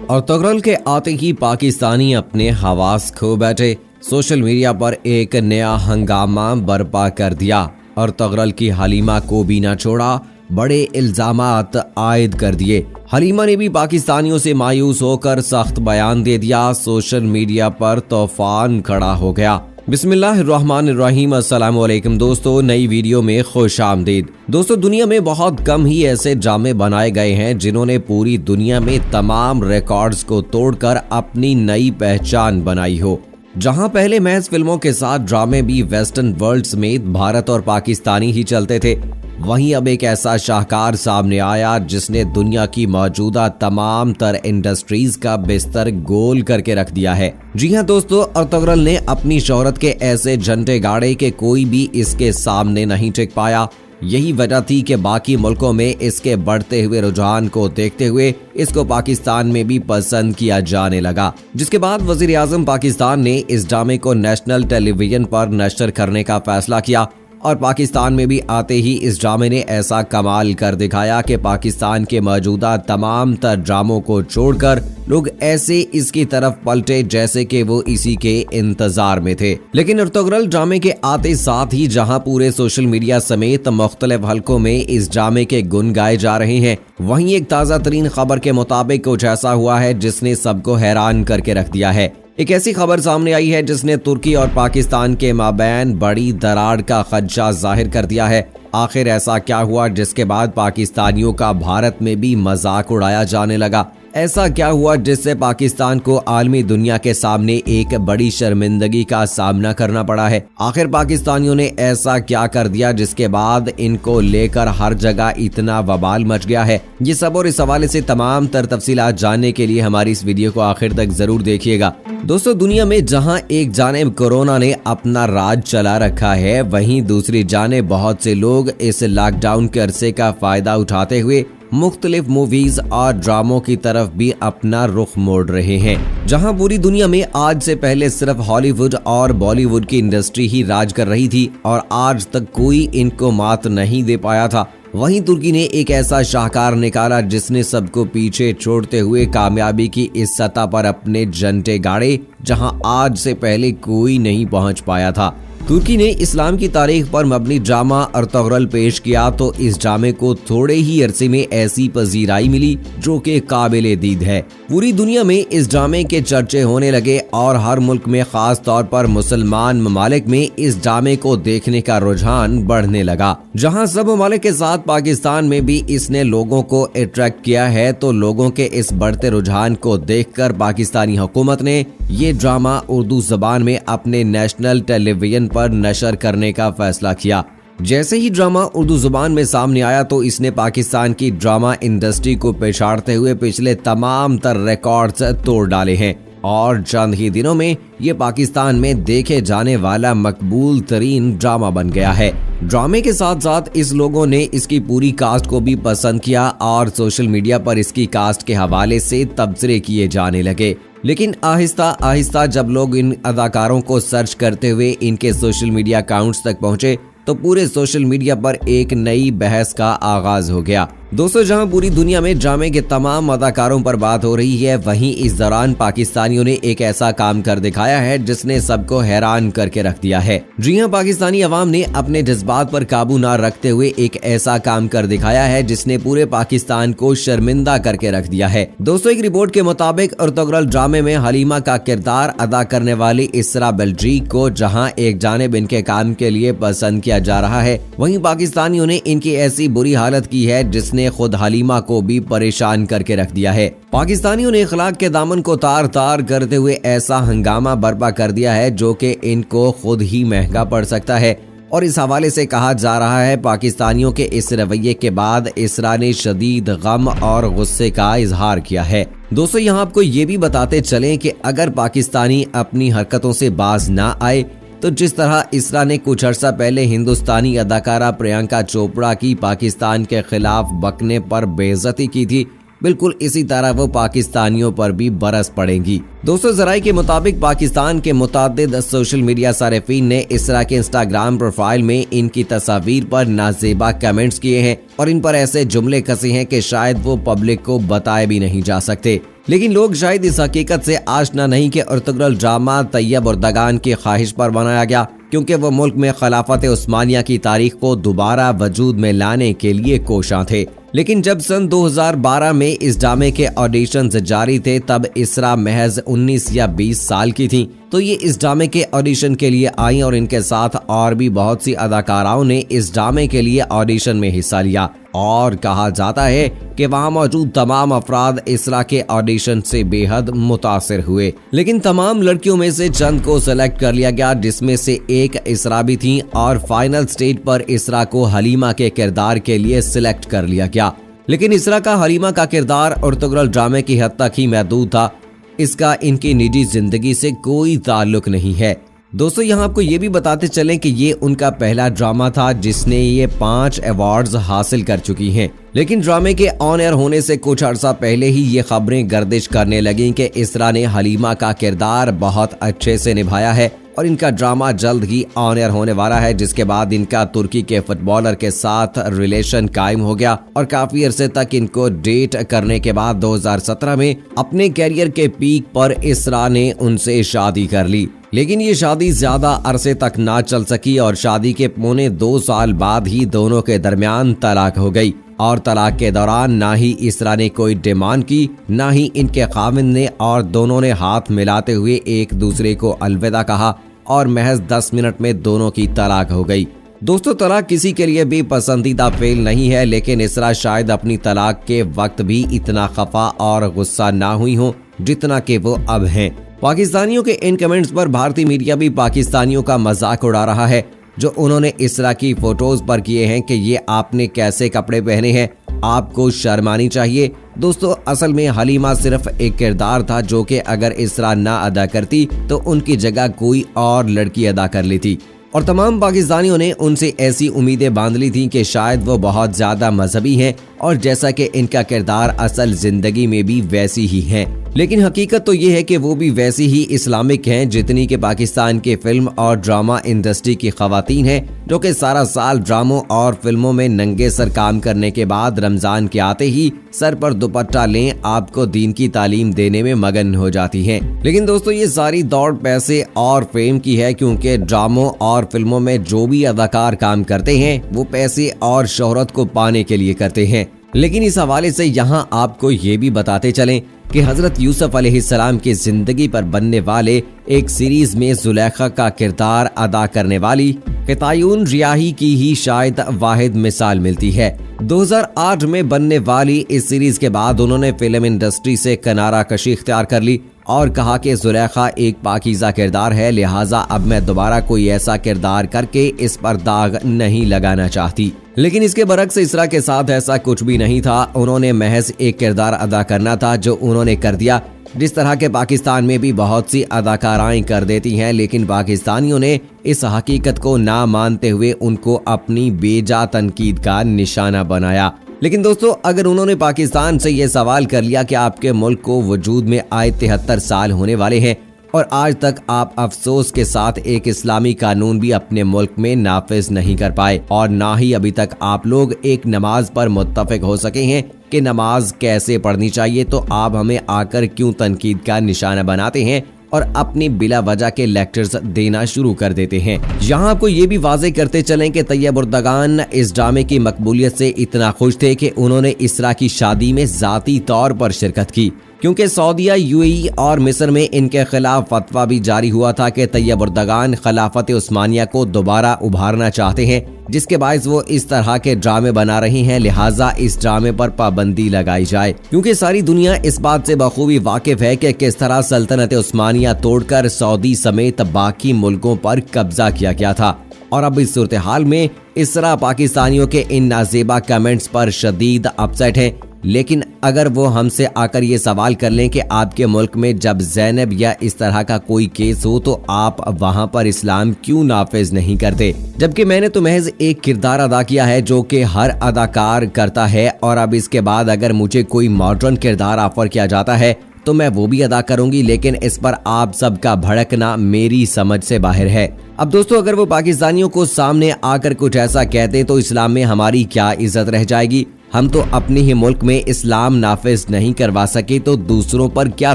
और तगरल के आते ही पाकिस्तानी अपने हवास खो बैठे। सोशल मीडिया पर एक नया हंगामा बर्पा कर दिया और तगरल की हलीमा को भी न छोड़ा, बड़े इल्जामात आयद कर दिए। हलीमा ने भी पाकिस्तानियों से मायूस होकर सख्त बयान दे दिया। सोशल मीडिया पर तूफान खड़ा हो गया। बिस्मिल्लाहिर्रहमानिर्रहीम। अस्सलाम वालेकुम दोस्तों, नई वीडियो में खुश आमदीद। दोस्तों, दुनिया में बहुत कम ही ऐसे ड्रामे बनाए गए हैं जिन्होंने पूरी दुनिया में तमाम रिकॉर्ड्स को तोड़कर अपनी नई पहचान बनाई हो। जहां पहले महज फिल्मों के साथ ड्रामे भी वेस्टर्न वर्ल्ड समेत भारत और पाकिस्तानी ही चलते थे, वहीं अब एक ऐसा शाहकार सामने आया जिसने दुनिया की मौजूदा तमाम तर इंडस्ट्रीज का बिस्तर गोल करके रख दिया है। जी हां दोस्तों, अर्तुगरुल ने अपनी शोहरत के ऐसे झंडे गाड़े कि कोई भी इसके सामने नहीं टिक पाया। यही वजह थी कि बाकी मुल्कों में इसके बढ़ते हुए रुझान को देखते हुए इसको पाकिस्तान में भी पसंद किया जाने लगा, जिसके बाद वजीर आजम पाकिस्तान ने इस ड्रामे को नेशनल टेलीविजन पर नशर करने का फैसला किया। और पाकिस्तान में भी आते ही इस ड्रामे ने ऐसा कमाल कर दिखाया कि पाकिस्तान के मौजूदा तमाम तर ड्रामों को छोड़कर लोग ऐसे इसकी तरफ पलटे जैसे कि वो इसी के इंतजार में थे। लेकिन अर्तुगरुल ड्रामे के आते साथ ही जहां पूरे सोशल मीडिया समेत मुख्तलिफ हलकों में इस ड्रामे के गुन गाए जा रहे हैं, वहीं एक ताज़ा तरीन खबर के मुताबिक कुछ ऐसा हुआ है जिसने सबको हैरान करके रख दिया है। एक ऐसी खबर सामने आई है जिसने तुर्की और पाकिस्तान के माबैन बड़ी दरार का खदशा जाहिर कर दिया है। आखिर ऐसा क्या हुआ जिसके बाद पाकिस्तानियों का भारत में भी मजाक उड़ाया जाने लगा? ऐसा क्या हुआ जिससे पाकिस्तान को आलमी दुनिया के सामने एक बड़ी शर्मिंदगी का सामना करना पड़ा है? आखिर पाकिस्तानियों ने ऐसा क्या कर दिया जिसके बाद इनको लेकर हर जगह इतना बवाल मच गया है? ये सब और इस हवाले से तमाम तर तफसीलात जानने के लिए हमारी इस वीडियो को आखिर तक जरूर देखिएगा। दोस्तों, दुनिया में जहां एक जानिब कोरोना ने अपना राज चला रखा है, वहीं दूसरी जानिब बहुत से लोग इस लॉकडाउन के अरसे का फायदा उठाते हुए मुख्तलिफ मूवीज और ड्रामों की तरफ भी अपना रुख मोड़ रहे हैं। जहां पूरी दुनिया में आज से पहले सिर्फ हॉलीवुड और बॉलीवुड की इंडस्ट्री ही राज कर रही थी और आज तक कोई इनको मात नहीं दे पाया था, वहीं तुर्की ने एक ऐसा शाहकार निकाला जिसने सबको पीछे छोड़ते हुए कामयाबी की इस सतह पर अपने झंडे गाड़े जहां आज से पहले कोई नहीं पहुंच पाया था। तुर्की ने इस्लाम की तारीख पर मबनी ड्रामा अर्तुगरुल पेश किया तो इस ड्रामे को थोड़े ही अरसे में ऐसी पजीराई मिली जो कि काबिले दीद है। पूरी दुनिया में इस ड्रामे के चर्चे होने लगे और हर मुल्क में खास तौर पर मुसलमान ममालिक में इस ड्रामे को देखने का रुझान बढ़ने लगा। जहां सब ममालिक के साथ पाकिस्तान में भी इसने लोगों को अट्रैक्ट किया है, तो लोगों के इस बढ़ते रुझान को देखकर पाकिस्तानी हुकूमत ने ये ड्रामा उर्दू जबान में अपने नेशनल टेलीविजन पर नशर करने का फैसला किया। जैसे ही ड्रामा उर्दू जुबान में सामने आया तो इसने पाकिस्तान की ड्रामा इंडस्ट्री को पेशारते हुए पिछले तमाम तर रिकॉर्ड्स तोड़ डाले हैं और चंद ही दिनों में ये पाकिस्तान में देखे जाने वाला मकबूल तरीन ड्रामा बन गया है। ड्रामे के साथ साथ इस लोगों ने इसकी पूरी कास्ट को भी पसंद किया और सोशल मीडिया पर इसकी कास्ट के हवाले से तबसरे किए जाने लगे। लेकिन आहिस्ता आहिस्ता जब लोग इन अदाकारों को सर्च करते हुए इनके सोशल मीडिया अकाउंट्स तक पहुंचे तो पूरे सोशल मीडिया पर एक नई बहस का आगाज हो गया। दोस्तों, जहां पूरी दुनिया में ड्रामे के तमाम अदाकारों पर बात हो रही है, वहीं इस दौरान पाकिस्तानियों ने एक ऐसा काम कर दिखाया है जिसने सबको हैरान करके रख दिया है। जी हां, पाकिस्तानी अवाम ने अपने जज्बात पर काबू न रखते हुए एक ऐसा काम कर दिखाया है जिसने पूरे पाकिस्तान को शर्मिंदा करके रख दिया है। दोस्तों, एक रिपोर्ट के मुताबिक अर्तुगरुल ड्रामे में हलीमा का किरदार अदा करने वाली इसरा बल्जीक को जहाँ एक जानिब इनके काम के लिए पसंद किया जा रहा है, वहीं पाकिस्तानियों ने इनकी ऐसी बुरी हालत की है जिसने खुद हलीमा को भी परेशान करके रख दिया है। पाकिस्तानियों ने इखलाक के दामन को तार तार करते हुए ऐसा हंगामा बर्पा कर दिया है जो कि इनको खुद ही महंगा पड़ सकता है। और इस हवाले से कहा जा रहा है पाकिस्तानियों के इस रवैये के बाद इसरा ने शदीद गम और गुस्से का इजहार किया है। दोस्तों, यहाँ आपको ये भी बताते चलें कि अगर पाकिस्तानी अपनी हरकतों से बाज ना आए तो जिस तरह इसरा ने कुछ अर्सा पहले हिंदुस्तानी अदाकारा प्रियंका चोपड़ा की पाकिस्तान के खिलाफ बकने पर बेइज्जती की थी, बिल्कुल इसी तरह वो पाकिस्तानियों पर भी बरस पड़ेंगी। दोस्तों, जराये के मुताबिक पाकिस्तान के मुतादिद सोशल मीडिया सारिफीन ने इसरा के इंस्टाग्राम प्रोफाइल में इनकी तस्वीर पर नाजेबा कमेंट्स किए हैं और इन पर ऐसे जुमले कसे हैं कि शायद वो पब्लिक को बताए भी नहीं जा सकते। लेकिन लोग शायद इस हकीकत से आशना नहीं कि अर्तुगरुल ड्रामा तैयब उर्दगान की ख्वाहिश पर बनाया गया, क्योंकि वो मुल्क में खिलाफत उस्मानिया की तारीख को दोबारा वजूद में लाने के लिए कोशां थे। लेकिन जब सन 2012 में इस ड्रामे के ऑडिशंस जारी थे, तब इसरा महज 19 या 20 साल की थी। तो ये इस ड्रामे के ऑडिशन के लिए आई और इनके साथ और भी बहुत सी अदाकाराओं ने इस ड्रामे के लिए ऑडिशन में हिस्सा लिया और कहा जाता है कि वहां मौजूद तमाम अफराद इसरा के ऑडिशन से बेहद मुतासिर हुए। लेकिन तमाम लड़कियों में से चंद को सेलेक्ट कर लिया गया, जिसमें से एक इसरा भी थी और फाइनल स्टेज पर इसरा को हलीमा के किरदार के लिए सिलेक्ट कर लिया गया। लेकिन इसरा का हलीमा का किरदार अर्तुगरुल ड्रामे की हद तक ही महदूद था, इसका इनकी निजी जिंदगी से कोई ताल्लुक नहीं है। दोस्तों, यहाँ आपको ये भी बताते चलें कि ये उनका पहला ड्रामा था जिसने ये 5 अवार्ड्स हासिल कर चुकी हैं। लेकिन ड्रामे के ऑन एयर होने से कुछ अर्सा पहले ही ये खबरें गर्दिश करने लगीं कि इसरा ने हलीमा का किरदार बहुत अच्छे से निभाया है और इनका ड्रामा जल्द ही ऑन एयर होने वाला है, जिसके बाद इनका तुर्की के फुटबॉलर के साथ रिलेशन कायम हो गया और काफी अरसे तक इनको डेट करने के बाद 2017 में अपने कैरियर के पीक पर इसरा ने उनसे शादी कर ली। लेकिन ये शादी ज्यादा अरसे तक ना चल सकी और शादी के पौने 2 साल बाद ही दोनों के दरमियान तलाक हो गई और तलाक के दौरान ना ही इसरा ने कोई डिमांड की, ना ही इनके खाविंद ने, और दोनों ने हाथ मिलाते हुए एक दूसरे को अलविदा कहा और महज 10 मिनट में दोनों की तलाक हो गई। दोस्तों, तलाक किसी के लिए भी पसंदीदा फेल नहीं है, लेकिन इसरा शायद अपनी तलाक के वक्त भी इतना खफा और गुस्सा ना हुई हो जितना कि वो अब हैं। पाकिस्तानियों के इन कमेंट्स पर भारतीय मीडिया भी पाकिस्तानियों का मजाक उड़ा रहा है, जो उन्होंने इसरा की फोटोज पर किए हैं कि ये आपने कैसे कपड़े पहने हैं, आपको शर्म आनी चाहिए। दोस्तों, असल में हलीमा सिर्फ एक किरदार था जो कि अगर इसरा ना अदा करती तो उनकी जगह कोई और लड़की अदा कर लेती और तमाम पाकिस्तानियों ने उनसे ऐसी उम्मीदें बांध ली थी कि शायद वो बहुत ज्यादा मजहबी हैं और जैसा कि इनका किरदार असल जिंदगी में भी वैसी ही है। लेकिन हकीकत तो ये है कि वो भी वैसी ही इस्लामिक हैं जितनी कि पाकिस्तान के फिल्म और ड्रामा इंडस्ट्री की खवातीन हैं, जो कि सारा साल ड्रामों और फिल्मों में नंगे सर काम करने के बाद रमजान के आते ही सर पर दुपट्टा लें आपको दीन की तालीम देने में मगन हो जाती हैं। लेकिन दोस्तों, ये सारी दौड़ पैसे और फेम की है, क्योंकि ड्रामों और फिल्मों में जो भी अदाकार काम करते हैं वो पैसे और शोहरत को पाने के लिए करते हैं। लेकिन इस हवाले से यहाँ आपको ये भी बताते चलें कि हजरत यूसुफ अलैहिस्सलाम की जिंदगी पर बनने वाले एक सीरीज में जुलेखा का किरदार अदा करने वाली क़तायून रियाही की ही शायद वाहिद मिसाल मिलती है। 2008 में बनने वाली इस सीरीज के बाद उन्होंने फिल्म इंडस्ट्री से किनारा कशी इख्तियार कर ली और कहा कि जुलेखा एक पाकीज़ा किरदार है, लिहाजा अब मैं दोबारा कोई ऐसा किरदार करके इस पर दाग नहीं लगाना चाहती। लेकिन इसके बरक्स इसरा के साथ ऐसा कुछ भी नहीं था। उन्होंने महज एक किरदार अदा करना था जो उन्होंने कर दिया, जिस तरह के पाकिस्तान में भी बहुत सी अदाकाराएं कर देती हैं। लेकिन पाकिस्तानियों ने इस हकीकत को ना मानते हुए उनको अपनी बेजा तनकीद का निशाना बनाया। लेकिन दोस्तों, अगर उन्होंने पाकिस्तान से ये सवाल कर लिया कि आपके मुल्क को वजूद में आए 73 साल होने वाले हैं और आज तक आप अफसोस के साथ एक इस्लामी कानून भी अपने मुल्क में नाफिज नहीं कर पाए और ना ही अभी तक आप लोग एक नमाज पर मुत्तफिक हो सके हैं कि नमाज कैसे पढ़नी चाहिए, तो आप हमें आकर क्यों तनकीद का निशाना बनाते हैं और अपनी बिला वजह के लेक्चर्स देना शुरू कर देते हैं। यहाँ आपको ये भी वाजे करते चलें कि तैयब उर्दगान इस ड्रामे की मकबूलियत से इतना खुश थे कि उन्होंने इसरा की शादी में जाती तौर पर शिरकत की, क्योंकि सऊदीया, यूएई और मिस्र में इनके खिलाफ फतवा भी जारी हुआ था कि तैयब उर्दगान खिलाफत उस्मानिया को दोबारा उभारना चाहते हैं, जिसके बायस वो इस तरह के ड्रामे बना रही हैं। लिहाजा इस ड्रामे पर पाबंदी लगाई जाए, क्योंकि सारी दुनिया इस बात से बखूबी वाकिफ है कि किस तरह सल्तनत उस्मानिया तोड़कर सऊदी समेत बाकी मुल्कों पर कब्जा किया गया था। और अब इस सूरत हाल में इसरा पाकिस्तानियों के इन नाजेबा कमेंट्स पर शदीद अपसेट है। लेकिन अगर वो हमसे आकर ये सवाल कर लें कि आपके मुल्क में जब ज़ैनब या इस तरह का कोई केस हो तो आप वहाँ पर इस्लाम क्यों नाफिज नहीं करते, जबकि मैंने तो महज एक किरदार अदा किया है जो कि हर अदाकार करता है, और अब इसके बाद अगर मुझे कोई मॉडर्न किरदार ऑफर किया जाता है तो मैं वो भी अदा करूंगी। लेकिन इस पर आप सबका भड़कना मेरी समझ से बाहर है। अब दोस्तों, अगर वो पाकिस्तानियों को सामने आकर कुछ ऐसा कहते तो इस्लाम में हमारी क्या इज्जत रह जाएगी। हम तो अपने ही मुल्क में इस्लाम नाफिज नहीं करवा सके तो दूसरों पर क्या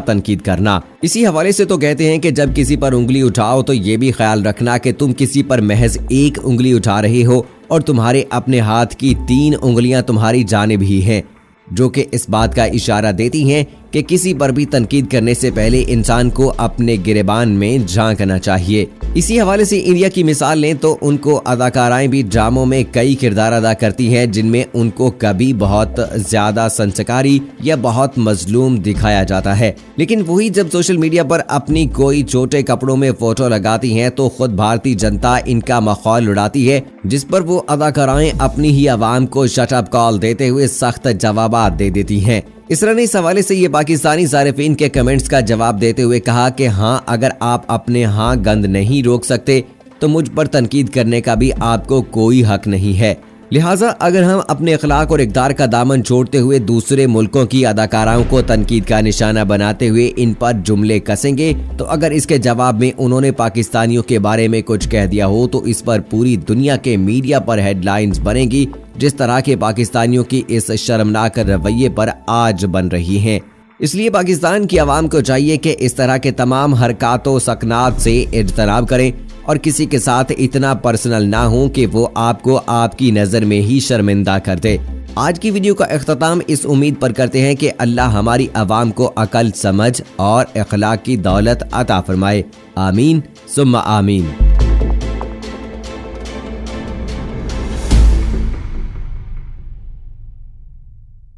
तनकीद करना। इसी हवाले से तो कहते हैं कि जब किसी पर उंगली उठाओ तो ये भी ख्याल रखना कि तुम किसी पर महज एक उंगली उठा रहे हो और तुम्हारे अपने हाथ की 3 उंगलियां तुम्हारी जानिब ही हैं, जो कि इस बात का इशारा देती हैं कि किसी पर भी तनकीद करने से पहले इंसान को अपने गिरेबान में झांकना चाहिए। इसी हवाले से इंडिया की मिसाल लें तो उनको अदाकाराएं भी ड्रामों में कई किरदार अदा करती हैं जिनमें उनको कभी बहुत ज्यादा संस्कारी या बहुत मजलूम दिखाया जाता है, लेकिन वही जब सोशल मीडिया पर अपनी कोई छोटे कपड़ों में फोटो लगाती हैं तो खुद भारतीय जनता इनका मखौल उड़ाती है, जिस पर वो अदाकाराएं अपनी ही आवाम को शट अप कॉल देते हुए सख्त जवाब दे देती हैं। इसरा ने इस हवाले से ये पाकिस्तानी सारिफीन के कमेंट्स का जवाब देते हुए कहा कि हाँ, अगर आप अपने यहाँ गंद नहीं रोक सकते तो मुझ पर तनकीद करने का भी आपको कोई हक नहीं है। लिहाजा अगर हम अपने अखलाक और इक़दार का दामन छोड़ते हुए दूसरे मुल्कों की अदाकाराओं को तनकीद का निशाना बनाते हुए इन पर जुमले कसेंगे तो अगर इसके जवाब में उन्होंने पाकिस्तानियों के बारे में कुछ कह दिया हो तो इस पर पूरी दुनिया के मीडिया पर हेडलाइंस बनेगी, जिस तरह के पाकिस्तानियों की इस शर्मनाक रवैये पर आज बन रही हैं। इसलिए पाकिस्तान की आवाम को चाहिए कि इस तरह के तमाम हरकातों सकनात से इज्तनाब करें और किसी के साथ इतना पर्सनल ना हो कि वो आपको आपकी नज़र में ही शर्मिंदा कर दे। आज की वीडियो का इख्तिताम इस उम्मीद पर करते हैं कि अल्लाह हमारी आवाम को अकल, समझ और अखलाक की दौलत अता फरमाए। आमीन सुम्मा आमीन।